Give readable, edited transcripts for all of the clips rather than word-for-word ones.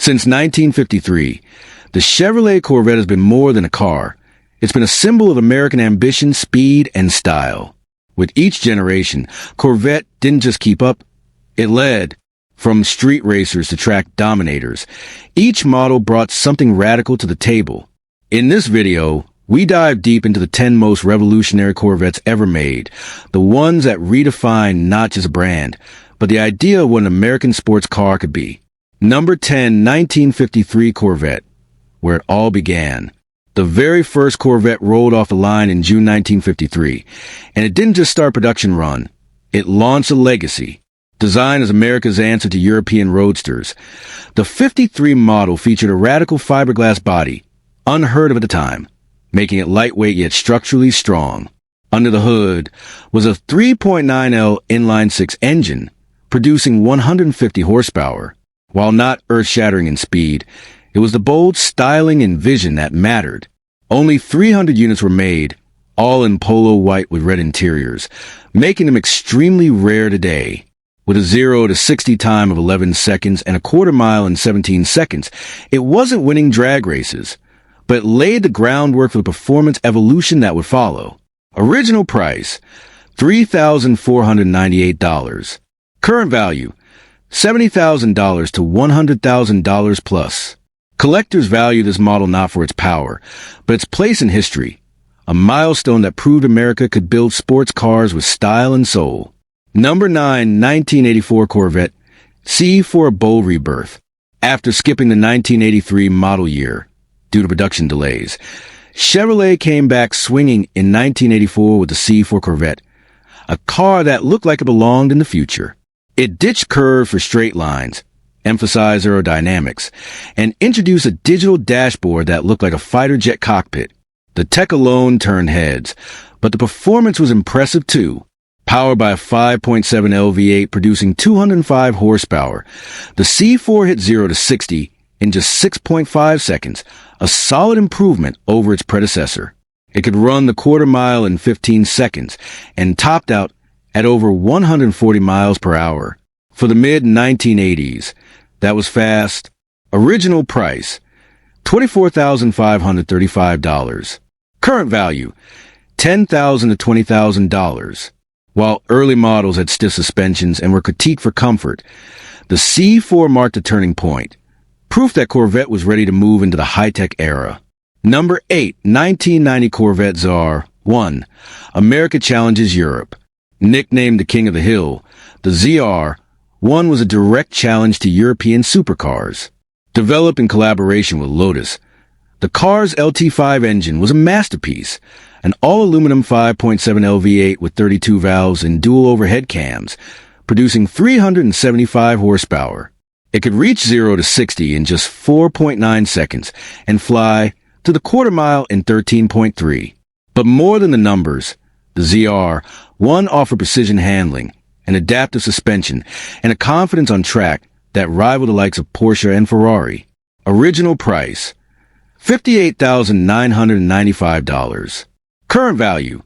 Since 1953, the Chevrolet Corvette has been more than a car. It's been a symbol of American ambition, speed, and style. With each generation, Corvette didn't just keep up, it led. From street racers to track dominators, each model brought something radical to the table. In this video, we dive deep into the 10 most revolutionary Corvettes ever made, the ones that redefined not just a brand, but the idea of what an American sports car could be. Number 10, 1953 Corvette, where it all began. The very first Corvette rolled off the line in June 1953, and it didn't just start production run, it launched a legacy. Designed as America's answer to European roadsters, the 53 model featured a radical fiberglass body, unheard of at the time, making it lightweight yet structurally strong. Under the hood was a 3.9L inline-six engine, producing 150 horsepower. While not earth-shattering in speed, it was the bold styling and vision that mattered. Only 300 units were made, all in polo white with red interiors, making them extremely rare today. With a 0 to 60 time of 11 seconds and a quarter mile in 17 seconds, it wasn't winning drag races, but it laid the groundwork for the performance evolution that would follow. Original price, $3,498. Current value, $70,000 to $100,000 plus. Collectors value this model not for its power, but its place in history, a milestone that proved America could build sports cars with style and soul. Number 9, 1984 Corvette, C for a bold rebirth. After skipping the 1983 model year due to production delays, Chevrolet came back swinging in 1984 with the C4 Corvette, a car that looked like it belonged in the future. It ditched curves for straight lines, emphasized aerodynamics, and introduced a digital dashboard that looked like a fighter jet cockpit. The tech alone turned heads, but the performance was impressive too. Powered by a 5.7L V8 producing 205 horsepower, the C4 hit 0 to 60 in just 6.5 seconds, a solid improvement over its predecessor. It could run the quarter mile in 15 seconds and topped out at over 140 miles per hour. For the mid-1980s, that was fast. Original price, $24,535. Current value, $10,000 to $20,000. While early models had stiff suspensions and were critiqued for comfort, the C4 marked a turning point, proof that Corvette was ready to move into the high-tech era. Number 8, 1990 Corvette ZR 1. America challenges Europe. Nicknamed the King of the Hill, the ZR 1 was a direct challenge to European supercars. Developed in collaboration with Lotus, the car's LT5 engine was a masterpiece, an all-aluminum 5.7L V8 with 32 valves and dual overhead cams, producing 375 horsepower. It could reach 0 to 60 in just 4.9 seconds and fly to the quarter mile in 13.3. But more than the numbers, the ZR1 offered precision handling, an adaptive suspension, and a confidence on track that rivaled the likes of Porsche and Ferrari. Original price, $58,995. Current value,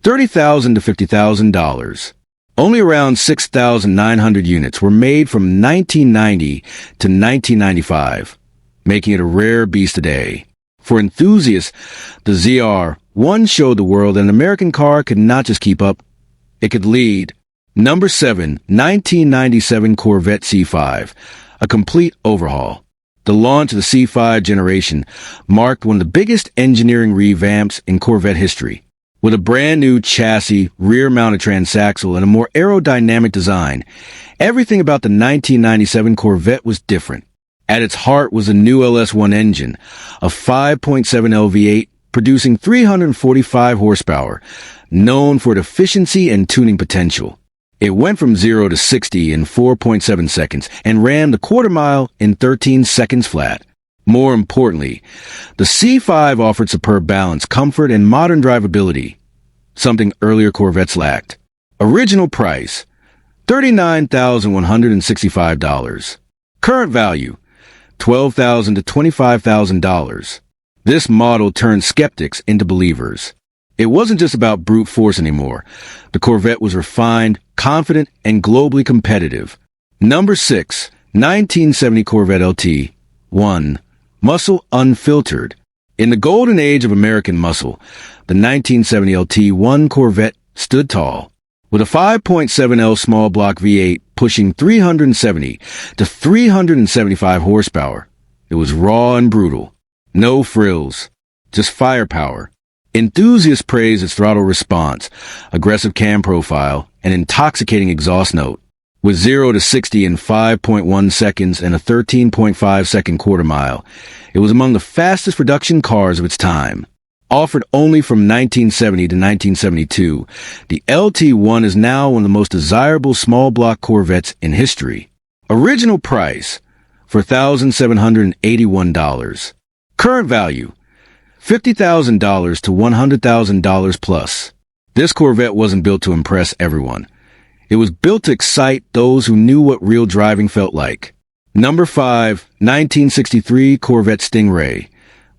$30,000 to $50,000. Only around 6,900 units were made from 1990 to 1995, making it a rare beast today. For enthusiasts, the ZR1 showed the world that an American car could not just keep up, it could lead. Number 7, 1997 Corvette C5, a complete overhaul. The launch of the C5 generation marked one of the biggest engineering revamps in Corvette history. With a brand new chassis, rear-mounted transaxle, and a more aerodynamic design, everything about the 1997 Corvette was different. At its heart was a new LS1 engine, a 5.7L V8 producing 345 horsepower, known for its efficiency and tuning potential. It went from 0 to 60 in 4.7 seconds and ran the quarter mile in 13 seconds flat. More importantly, the C5 offered superb balance, comfort, and modern drivability, something earlier Corvettes lacked. Original price, $39,165. Current value, $12,000 to $25,000. This model turned skeptics into believers. It wasn't just about brute force anymore. The Corvette was refined, confident, and globally competitive. Number 6, 1970 Corvette LT, 1. Muscle unfiltered. In the golden age of American muscle, the 1970 LT1 Corvette stood tall. With a 5.7L small block V8 pushing 370 to 375 horsepower, it was raw and brutal. No frills, just firepower. Enthusiasts praise its throttle response, aggressive cam profile, and intoxicating exhaust note. With 0 to 60 in 5.1 seconds and a 13.5-second quarter mile, it was among the fastest production cars of its time. Offered only from 1970 to 1972, the LT1 is now one of the most desirable small-block Corvettes in history. Original price, $4,781. Current value, $50,000 to $100,000 plus. This Corvette wasn't built to impress everyone. It was built to excite those who knew what real driving felt like. Number 5, 1963 Corvette Stingray,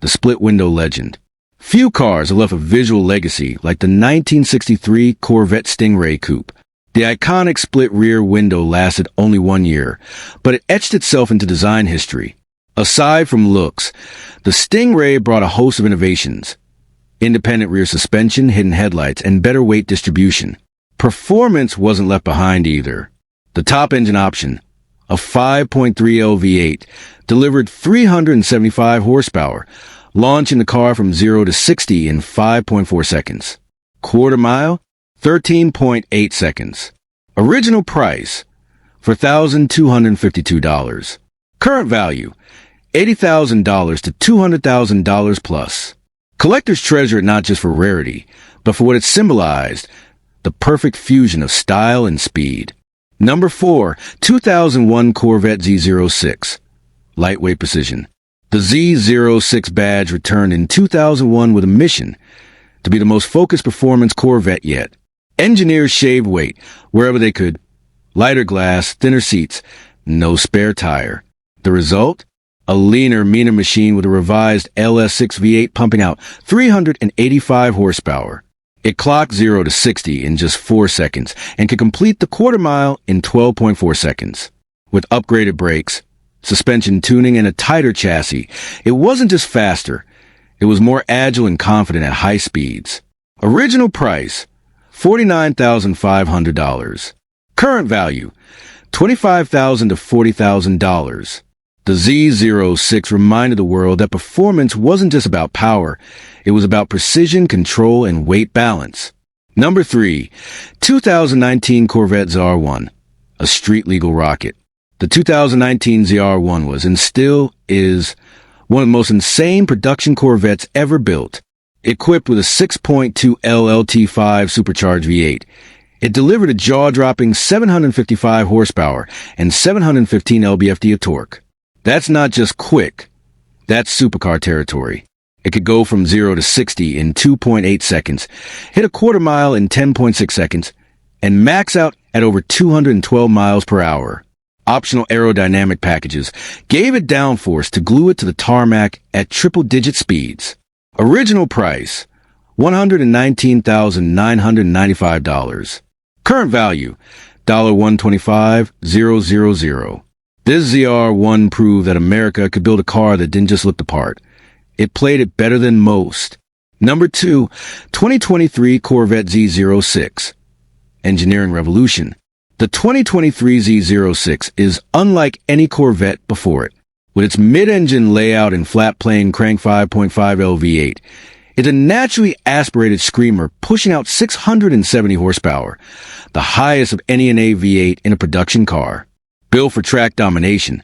the split-window legend. Few cars have left a visual legacy like the 1963 Corvette Stingray Coupe. The iconic split rear window lasted only 1 year, but it etched itself into design history. Aside from looks, the Stingray brought a host of innovations: independent rear suspension, hidden headlights, and better weight distribution. Performance wasn't left behind either. The top engine option, a 5.3L V8, delivered 375 horsepower, launching the car from 0 to 60 in 5.4 seconds. Quarter mile, 13.8 seconds. Original price, $4,252. Current value, $80,000 to $200,000 plus. Collectors treasure it not just for rarity, but for what it symbolized: the perfect fusion of style and speed. Number 4, 2001 Corvette Z06. Lightweight precision. The Z06 badge returned in 2001 with a mission: to be the most focused performance Corvette yet. Engineers shaved weight wherever they could. Lighter glass, thinner seats, no spare tire. The result? A leaner, meaner machine with a revised LS6 V8 pumping out 385 horsepower. It clocked 0 to 60 in just 4 seconds and could complete the quarter mile in 12.4 seconds. With upgraded brakes, suspension tuning, and a tighter chassis, it wasn't just faster, it was more agile and confident at high speeds. Original price, $49,500. Current value, $25,000 to $40,000. The Z06 reminded the world that performance wasn't just about power, it was about precision, control, and weight balance. Number 3, 2019 Corvette ZR1, a street-legal rocket. The 2019 ZR1 was, and still is, one of the most insane production Corvettes ever built. Equipped with a 6.2L LT5 supercharged V8, it delivered a jaw-dropping 755 horsepower and 715 lb-ft of torque. That's not just quick, that's supercar territory. It could go from 0 to 60 in 2.8 seconds, hit a quarter mile in 10.6 seconds, and max out at over 212 miles per hour. Optional aerodynamic packages gave it downforce to glue it to the tarmac at triple-digit speeds. Original price, $119,995. Current value, $125,000. This ZR1 proved that America could build a car that didn't just look the part. It played it better than most. Number 2, 2023 Corvette Z06. Engineering revolution. The 2023 Z06 is unlike any Corvette before it. With its mid-engine layout and flat-plane crank 5.5L V8, it's a naturally aspirated screamer pushing out 670 horsepower, the highest of any NA V8 in a production car. Built for track domination,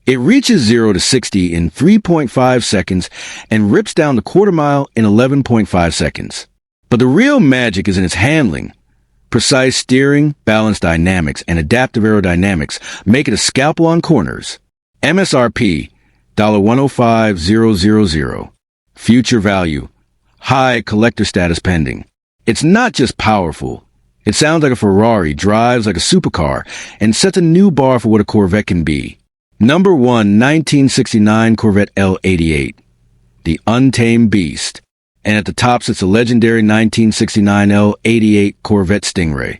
it reaches 0 to 60 in 3.5 seconds and rips down the quarter mile in 11.5 seconds. But the real magic is in its handling. Precise steering, balanced dynamics, and adaptive aerodynamics make it a scalpel on corners. MSRP, $105,000. Future value, high collector status pending. It's not just powerful. It sounds like a Ferrari, drives like a supercar, and sets a new bar for what a Corvette can be. Number 1, 1969 Corvette L88, the Untamed beast. And at the top sits the legendary 1969 L88 Corvette Stingray,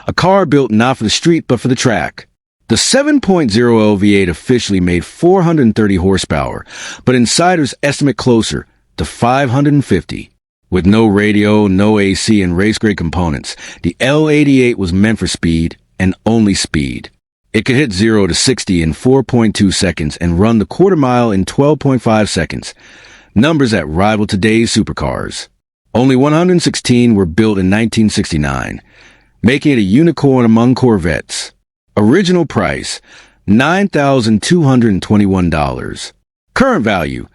a car built not for the street but for the track. The 7.0L V8 officially made 430 horsepower, but insiders estimate closer to 550. With no radio, no AC, and race-grade components, the L88 was meant for speed and only speed. It could hit 0 to 60 in 4.2 seconds and run the quarter mile in 12.5 seconds, numbers that rival today's supercars. Only 116 were built in 1969, making it a unicorn among Corvettes. Original price, $9,221. Current value,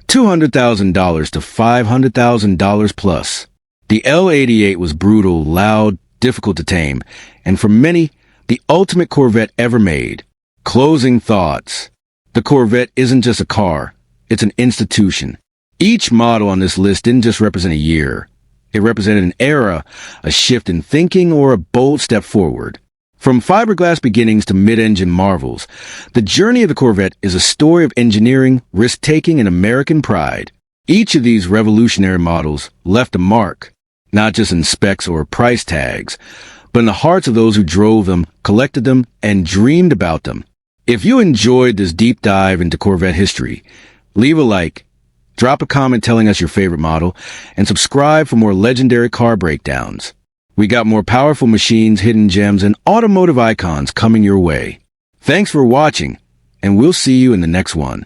$200,000 to $500,000 plus. The L88 was brutal, loud, difficult to tame, and for many, the ultimate Corvette ever made. Closing thoughts. The Corvette isn't just a car, it's an institution. Each model on this list didn't just represent a year. It represented an era, a shift in thinking, or a bold step forward. From fiberglass beginnings to mid-engine marvels, the journey of the Corvette is a story of engineering, risk-taking, and American pride. Each of these revolutionary models left a mark, not just in specs or price tags, but in the hearts of those who drove them, collected them, and dreamed about them. If you enjoyed this deep dive into Corvette history, leave a like, drop a comment telling us your favorite model, and subscribe for more legendary car breakdowns. We got more powerful machines, hidden gems, and automotive icons coming your way. Thanks for watching, and we'll see you in the next one.